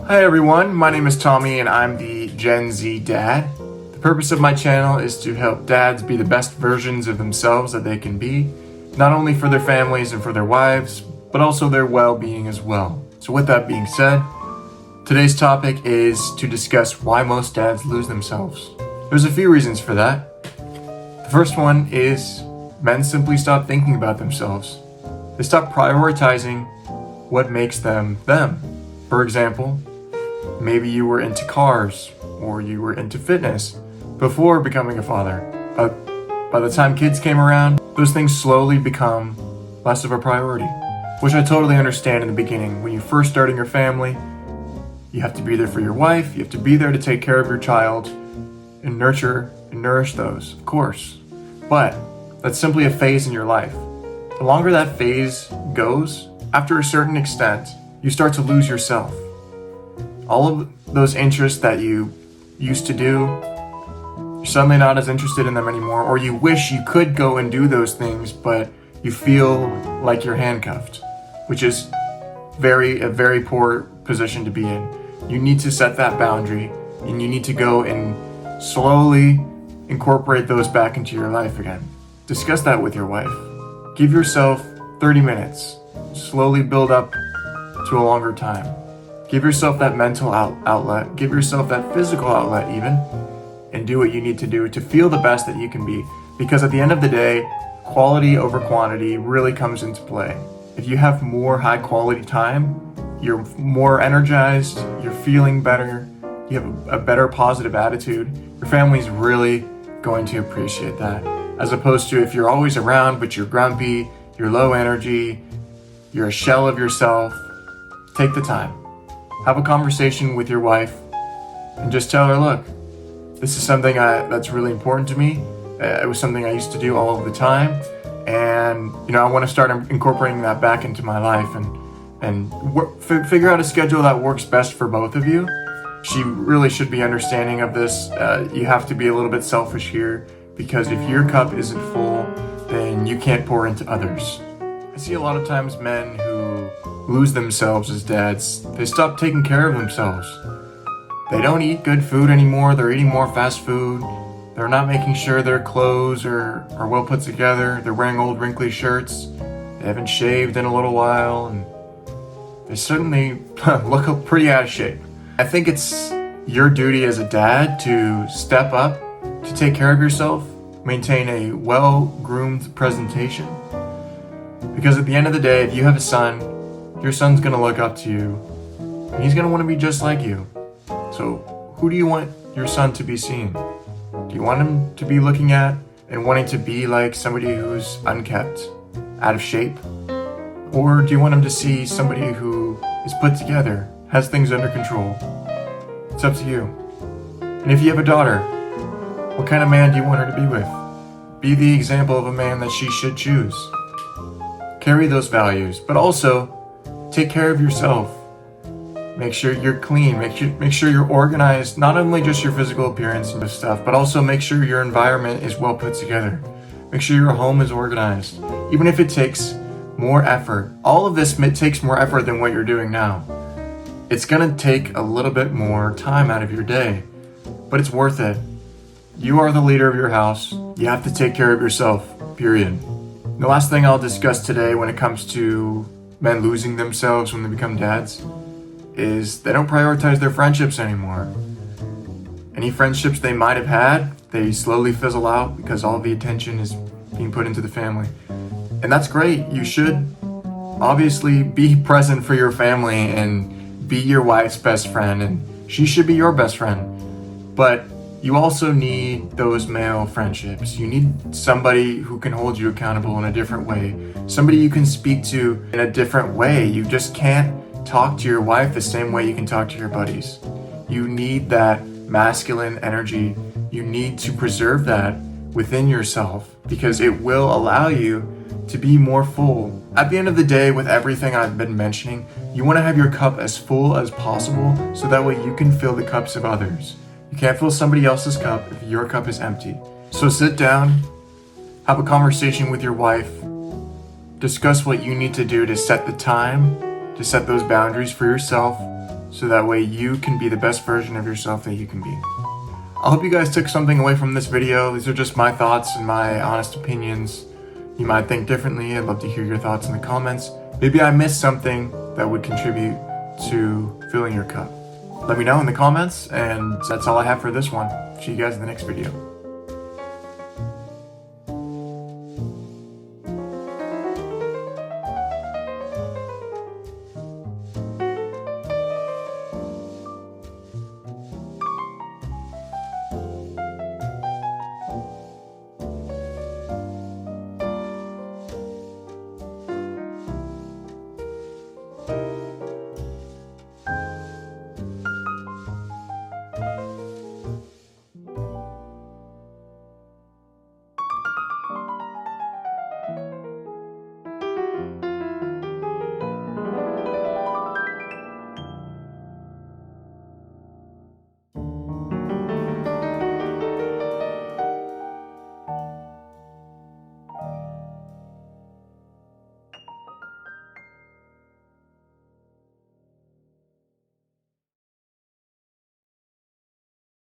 Hi everyone, my name is Tommy and I'm the Gen Z dad. The purpose of my channel is to help dads be the best versions of themselves that they can be, not only for their families and for their wives, but also their well-being as well. So with that being said, today's topic is to discuss why most dads lose themselves. There's a few reasons for that. The first one is men simply stop thinking about themselves. They stop prioritizing what makes them them. For example, maybe you were into cars or you were into fitness before becoming a father. But by the time kids came around, those things slowly become less of a priority, which I totally understand in the beginning. When you're first starting your family, you have to be there for your wife, you have to be there to take care of your child and nurture and nourish those, of course. But that's simply a phase in your life. The longer that phase goes, after a certain extent, you start to lose yourself. All of those interests that you used to do, you're suddenly not as interested in them anymore, or you wish you could go and do those things, but you feel like you're handcuffed, which is a very poor position to be in. You need to set that boundary, and you need to go and slowly incorporate those back into your life again. Discuss that with your wife. Give yourself 30 minutes. Slowly build up to a longer time. Give yourself that mental outlet. Give yourself that physical outlet even. And do what you need to do to feel the best that you can be. Because at the end of the day, quality over quantity really comes into play. If you have more high quality time, you're more energized, you're feeling better, you have a better positive attitude, your family's really going to appreciate that. As opposed to if you're always around but you're grumpy, you're low energy, you're a shell of yourself, take the time. Have a conversation with your wife and just tell her, look, this is something that's really important to me. It was something I used to do all of the time. And, I want to start incorporating that back into my life and figure out a schedule that works best for both of you. She really should be understanding of this. You have to be a little bit selfish here because if your cup isn't full, then you can't pour into others. I see a lot of times men who lose themselves as dads. They stop taking care of themselves. They don't eat good food anymore. They're eating more fast food. They're not making sure their clothes are well put together. They're wearing old wrinkly shirts. They haven't shaved in a little while, and they certainly look pretty out of shape. I think it's your duty as a dad to step up, to take care of yourself, maintain a well-groomed presentation. Because at the end of the day, if you have a son, your son's gonna look up to you, and he's gonna want to be just like you. So who do you want your son to be seeing? Do you want him to be looking at and wanting to be like somebody who's unkept, out of shape? Or do you want him to see somebody who is put together, has things under control? It's up to you. And if you have a daughter, what kind of man do you want her to be with? Be the example of a man that she should choose. Carry those values, but also take care of yourself. Make sure you're clean, make sure you're organized, not only just your physical appearance and stuff, but also make sure your environment is well put together. Make sure your home is organized. Even if it takes more effort. All of this takes more effort than what you're doing now. It's gonna take a little bit more time out of your day, but it's worth it. You are the leader of your house. You have to take care of yourself, period. The last thing I'll discuss today when it comes to men losing themselves when they become dads is they don't prioritize their friendships anymore. Any friendships they might have had, they slowly fizzle out because all the attention is being put into the family. And that's great. You should obviously be present for your family and be your wife's best friend, and she should be your best friend. But you also need those male friendships. You need somebody who can hold you accountable in a different way, somebody you can speak to in a different way. You just can't talk to your wife the same way you can talk to your buddies. You need that masculine energy. You need to preserve that within yourself because it will allow you to be more full. At the end of the day, with everything I've been mentioning, you want to have your cup as full as possible so that way you can fill the cups of others. You can't fill somebody else's cup if your cup is empty. So sit down, have a conversation with your wife, discuss what you need to do to set the time, to set those boundaries for yourself, so that way you can be the best version of yourself that you can be. I hope you guys took something away from this video. These are just my thoughts and my honest opinions. You might think differently. I'd love to hear your thoughts in the comments. Maybe I missed something that would contribute to filling your cup. Let me know in the comments, and that's all I have for this one. See you guys in the next video.